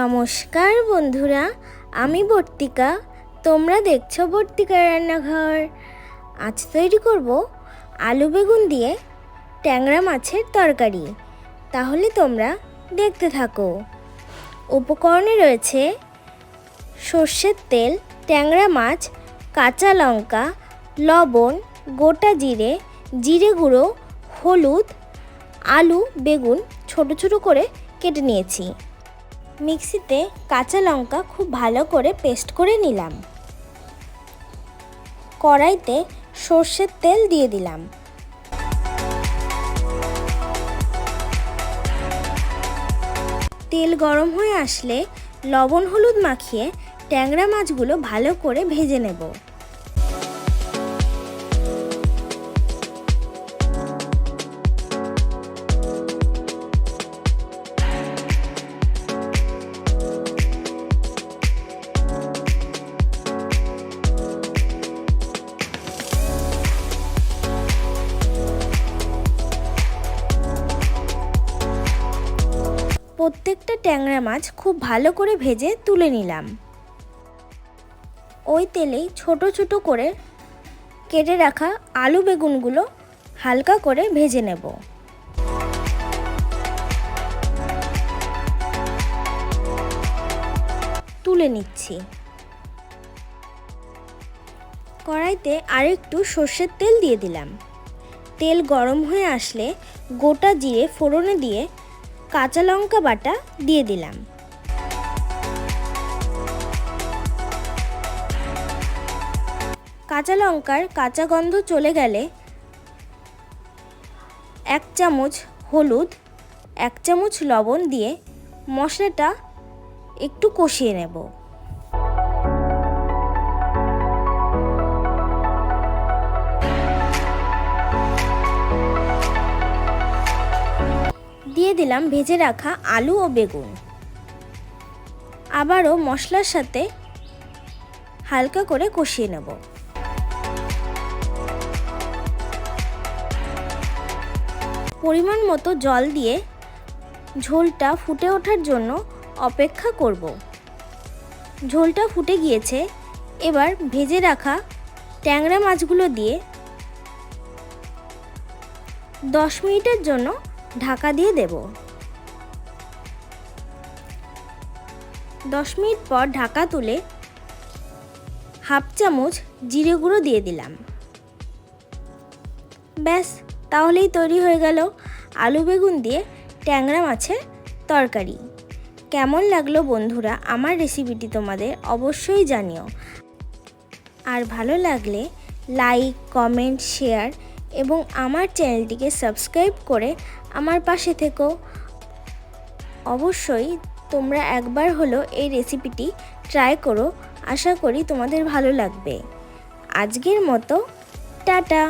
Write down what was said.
নমস্কার বন্ধুরা, আমি বর্তিকা। তোমরা দেখছো বর্তিকা রান্নাঘর। আজ তৈরি করব আলু বেগুন দিয়ে ট্যাংরা মাছের তরকারি। তাহলে তোমরা দেখতে থাকো। উপকরণে রয়েছে সর্ষের তেল, ট্যাংরা মাছ, কাঁচা লঙ্কা, লবণ, গোটা জিরে, জিরে গুঁড়ো, হলুদ, আলু বেগুন ছোট ছোট করে কেটে নিয়েছি। মিক্সিতে কাঁচা লঙ্কা খুব ভালো করে পেস্ট করে নিলাম। কড়াইতে সর্ষের তেল দিয়ে দিলাম। তেল গরম হয়ে আসলে লবণ হলুদ মাখিয়ে ট্যাংরা মাছগুলো ভালো করে ভেজে নেব। প্রত্যেকটা ট্যাংরা মাছ খুব ভালো করে ভেজে তুলে নিলাম। ওই তেলেই ছোট ছোট করে কেটে রাখা আলু বেগুনগুলো হালকা করে ভেজে নেব। তুলে নিচ্ছি। কড়াইতে আরেকটু সর্ষের তেল দিয়ে দিলাম। তেল গরম হয়ে আসলে গোটা জিরে ফোড়নে দিয়ে কাঁচা লঙ্কা বাটা দিয়ে দিলাম। কাঁচা লঙ্কার কাঁচা গন্ধ চলে গেলে 1 চামচ হলুদ, 1 চামচ লবণ দিয়ে মশলাটা একটু কষিয়ে নেব। দিয়ে দিলাম ভেজে রাখা আলু ও বেগুন। আবারও মশলার সাথে হালকা করে কষিয়ে নেব। পরিমাণ মতো জল দিয়ে ঝোলটা ফুটে ওঠার জন্য অপেক্ষা করব। ঝোলটা ফুটে গিয়েছে। এবার ভেজে রাখা ট্যাংরা মাছগুলো দিয়ে 10 মিনিটের জন্য ঢাকা দিয়ে দেব। 10 মিনিট পর ঢাকা তুলে 1/2 চামচ জিরে গুঁড়ো দিয়ে দিলাম। ব্যাস, তাহলেই তৈরি হয়ে গেল আলু বেগুন দিয়ে ট্যাংরা মাছের তরকারি। কেমন লাগলো বন্ধুরা আমার রেসিপিটি তোমাদের অবশ্যই জানিও। আর ভালো লাগলে লাইক, কমেন্ট, শেয়ার এবং আমার চ্যানেলটিকে সাবস্ক্রাইব করে আমার পাশে থেকো। অবশ্যই তোমরা একবার হলো এই রেসিপিটি ট্রাই করো। আশা করি তোমাদের ভালো লাগবে। আজকের মতো টাটা।